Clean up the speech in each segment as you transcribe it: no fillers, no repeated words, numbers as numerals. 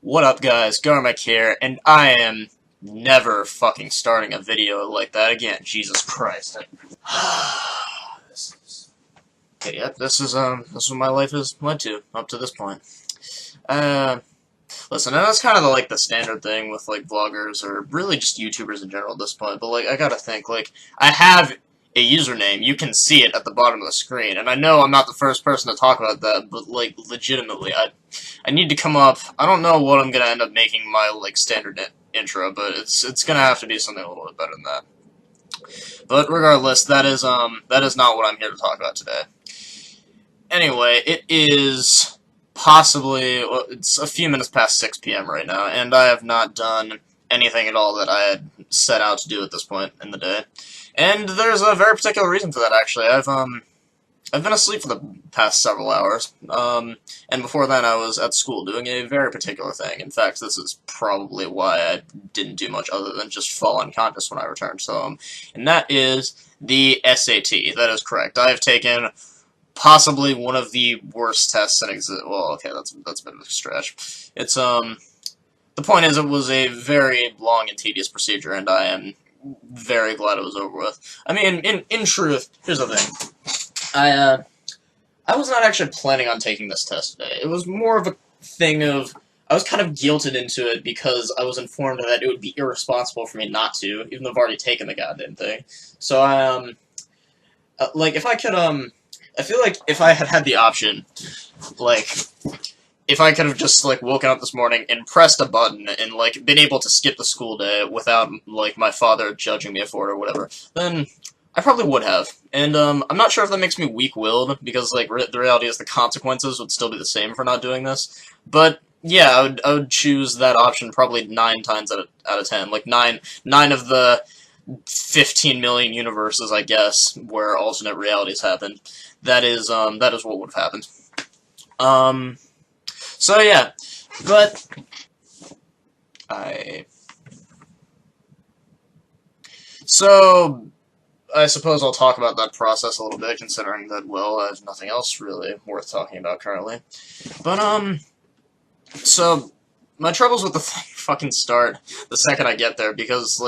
What up, guys? Garmic here, and I am never fucking starting a video like that again. Jesus Christ. This is... Okay, yep, this is what my life has led to, up to this point. Listen, and that's kind of the standard thing with, vloggers, or really just YouTubers in general at this point, but, I gotta think, I have a username, you can see it at the bottom of the screen, and I know I'm not the first person to talk about that, but, legitimately, I need to come up. I don't know what I'm gonna end up making my standard intro, but it's gonna have to be something a little bit better than that. But regardless, that is not what I'm here to talk about today. Anyway, it is possibly, well, it's a few minutes past 6 p.m. right now, and I have not done anything at all that I had set out to do at this point in the day. And there's a very particular reason for that, actually. I've been asleep for the past several hours, and before then I was at school doing a very particular thing. In fact, this is probably why I didn't do much other than just fall unconscious when I returned home, and that is the SAT. That is correct. I have taken possibly one of the worst tests in well, okay, that's a bit of a stretch. It's, the point is, it was a very long and tedious procedure, and I am very glad it was over with. I mean, in truth, here's the thing. I was not actually planning on taking this test today. It was more of a thing of, I was kind of guilted into it because I was informed that it would be irresponsible for me not to, even though I've already taken the goddamn thing. So if I could, I feel like if I had had the option, if I could have just, woken up this morning and pressed a button and, been able to skip the school day without, my father judging me for it or whatever, then I probably would have. And, I'm not sure if that makes me weak-willed, because, the reality is the consequences would still be the same for not doing this. But, yeah, I would choose that option probably 9 times out of 10. Nine of the 15 million universes, I guess, where alternate realities happened. That is what would have happened. So, yeah. But, So, I suppose I'll talk about that process a little bit, considering that, well, I have nothing else really worth talking about currently. But, so, my troubles with the thing fucking start the second I get there, because,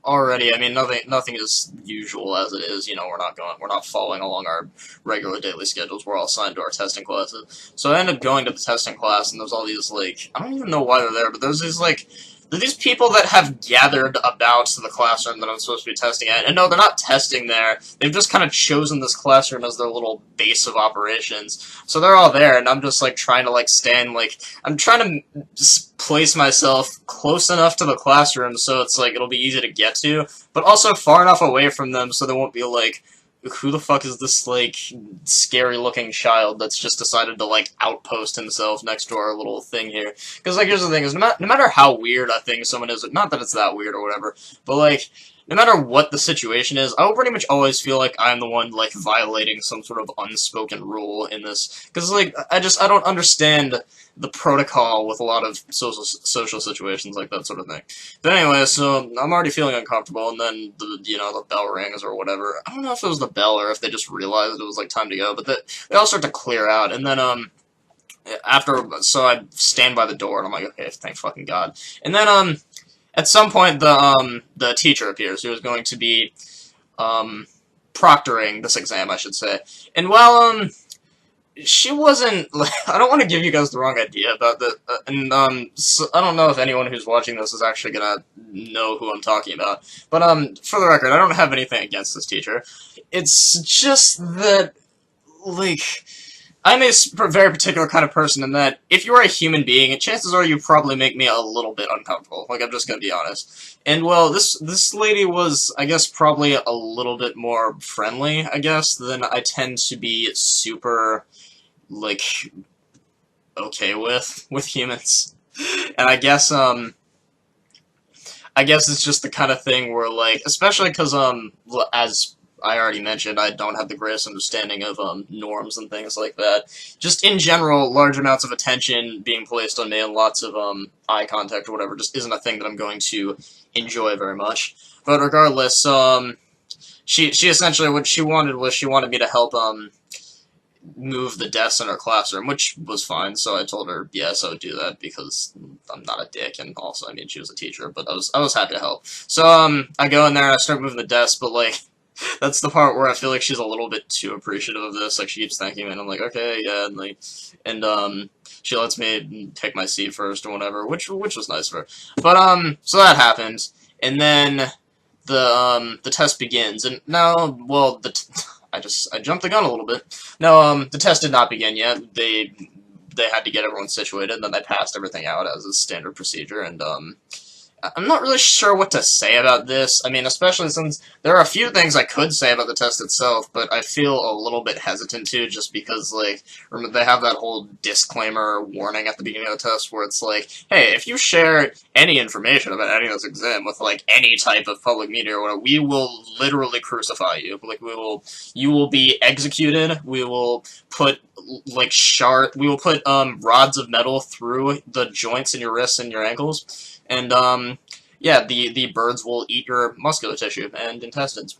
already, I mean, nothing is usual as it is, you know, we're not following along our regular daily schedules, we're all assigned to our testing classes. So I end up going to the testing class, and there's all these, I don't even know why they're there, but there's these, these people that have gathered about the classroom that I'm supposed to be testing at, and no, they're not testing there, they've just kind of chosen this classroom as their little base of operations. So they're all there, and I'm just, trying to, stand, I'm trying to just place myself close enough to the classroom so it's, it'll be easy to get to, but also far enough away from them so they won't be, who the fuck is this, scary-looking child that's just decided to, outpost himself next to our little thing here? Because, here's the thing, is no matter how weird I think someone is, not that it's that weird or whatever, but, no matter what the situation is, I will pretty much always feel like I'm the one, violating some sort of unspoken rule in this. Because, I don't understand the protocol with a lot of social situations like that sort of thing. But anyway, so I'm already feeling uncomfortable, and then the bell rings or whatever. I don't know if it was the bell or if they just realized it was time to go, but they all start to clear out, and then so I stand by the door and I'm like, okay, thank fucking God. And then at some point the teacher appears, who is going to be proctoring this exam, I should say. And while she wasn't, I don't want to give you guys the wrong idea about that, so I don't know if anyone who's watching this is actually gonna know who I'm talking about, but, for the record, I don't have anything against this teacher. It's just that, I'm a very particular kind of person in that, if you're a human being, chances are you probably make me a little bit uncomfortable, I'm just gonna be honest. And, well, this lady was, I guess, probably a little bit more friendly, I guess, than I tend to be super, okay with humans. And I guess it's just the kind of thing where, especially because, as I already mentioned, I don't have the greatest understanding of, norms and things like that. Just in general, large amounts of attention being placed on me and lots of, eye contact or whatever just isn't a thing that I'm going to enjoy very much. But regardless, she essentially, what she wanted was she wanted me to help, move the desks in her classroom, which was fine. So I told her, yes, I would do that because I'm not a dick, and also, I mean, she was a teacher, but I was happy to help. So, I go in there and I start moving the desk, but, like, that's the part where I feel like she's a little bit too appreciative of this. Like, she keeps thanking me, and I'm like, okay, yeah, and, like, and, she lets me take my seat first or whatever, which was nice of her. But, so that happened, and then the test begins, and now, well, I jumped the gun a little bit. No, the test did not begin yet. They had to get everyone situated, and then they passed everything out as a standard procedure, and, I'm not really sure what to say about this. I mean, especially since there are a few things I could say about the test itself, but I feel a little bit hesitant to, just because, like, they have that whole disclaimer warning at the beginning of the test where it's like, hey, if you share any information about any of this exam with, like, any type of public media or whatever, we will literally crucify you. Like, you will be executed, we will put, like, we will put, rods of metal through the joints in your wrists and your ankles. And, yeah, the birds will eat your muscular tissue and intestines.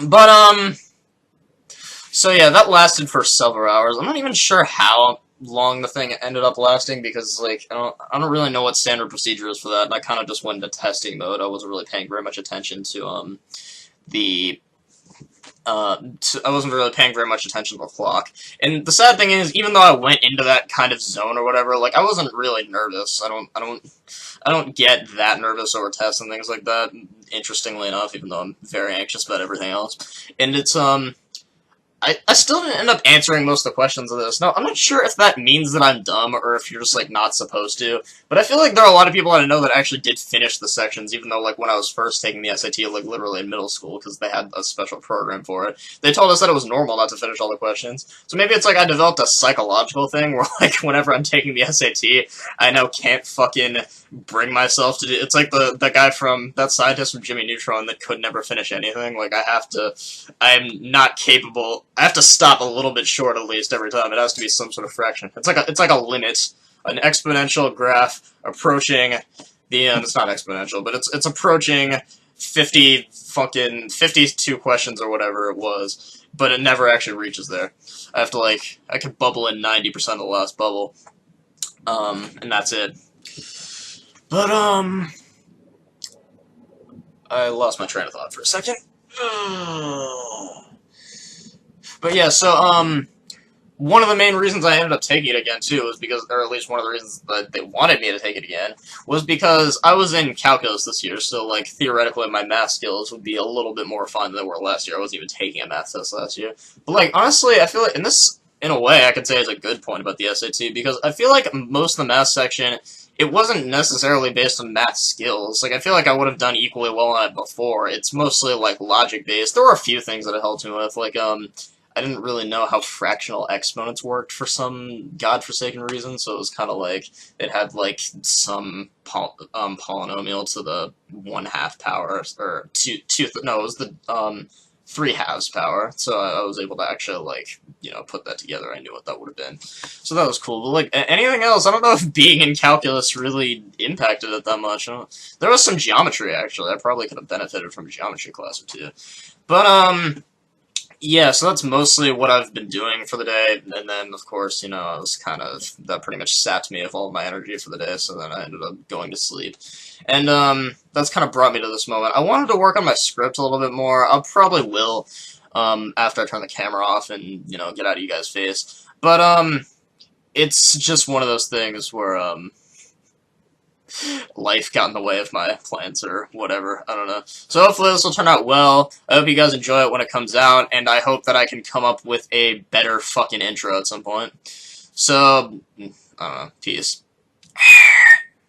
But, so yeah, that lasted for several hours. I'm not even sure how long the thing ended up lasting, because, like, I don't really know what standard procedure is for that, and I kind of just went into testing mode. I wasn't really paying very much attention to, I wasn't really paying very much attention to the clock. And the sad thing is, even though I went into that kind of zone or whatever, like, I wasn't really nervous. I don't get that nervous over tests and things like that, interestingly enough, even though I'm very anxious about everything else. And it's, I still didn't end up answering most of the questions of this. Now, I'm not sure if that means that I'm dumb, or if you're just, like, not supposed to, but I feel like there are a lot of people that I know that actually did finish the sections, even though, like, when I was first taking the SAT, like, literally in middle school, because they had a special program for it, they told us that it was normal not to finish all the questions. So maybe it's like I developed a psychological thing where, like, whenever I'm taking the SAT, I now can't fucking bring myself to do. It's like the guy from, that scientist from Jimmy Neutron that could never finish anything. Like, I'm not capable. I have to stop a little bit short at least every time. It has to be some sort of fraction. It's like a limit, an exponential graph approaching the it's not exponential, but it's approaching 52 questions or whatever it was, but it never actually reaches there. I have to, like, I can bubble in 90% of the last bubble, and that's it. But, I lost my train of thought for a second. But yeah, so, one of the main reasons I ended up taking it again, too, was because, or at least one of the reasons that they wanted me to take it again, was because I was in calculus this year, so, like, theoretically my math skills would be a little bit more fun than they were last year. I wasn't even taking a math test last year. But, like, honestly, I feel like, in a way, I could say is a good point about the SAT, because I feel like most of the math section, it wasn't necessarily based on math skills. Like, I feel like I would have done equally well on it before. It's mostly, like, logic-based. There were a few things that it helped me with, like, I didn't really know how fractional exponents worked for some godforsaken reason, so it was kind of like, it had, like, some polynomial to the 1/2 power, or no, it was the, 3/2 power, so I was able to actually, like, you know, put that together. I knew what that would have been. So that was cool, but, like, anything else, I don't know if being in calculus really impacted it that much. There was some geometry, actually. I probably could have benefited from a geometry class or two. But, yeah, so that's mostly what I've been doing for the day, and then, of course, you know, that pretty much sapped me of all of my energy for the day, so then I ended up going to sleep. And, that's kind of brought me to this moment. I wanted to work on my script a little bit more. I probably will, after I turn the camera off and, you know, get out of you guys' face. But, it's just one of those things where, life got in the way of my plans or whatever. I don't know. So hopefully this will turn out well. I hope you guys enjoy it when it comes out, and I hope that I can come up with a better fucking intro at some point. So, I don't know. Peace.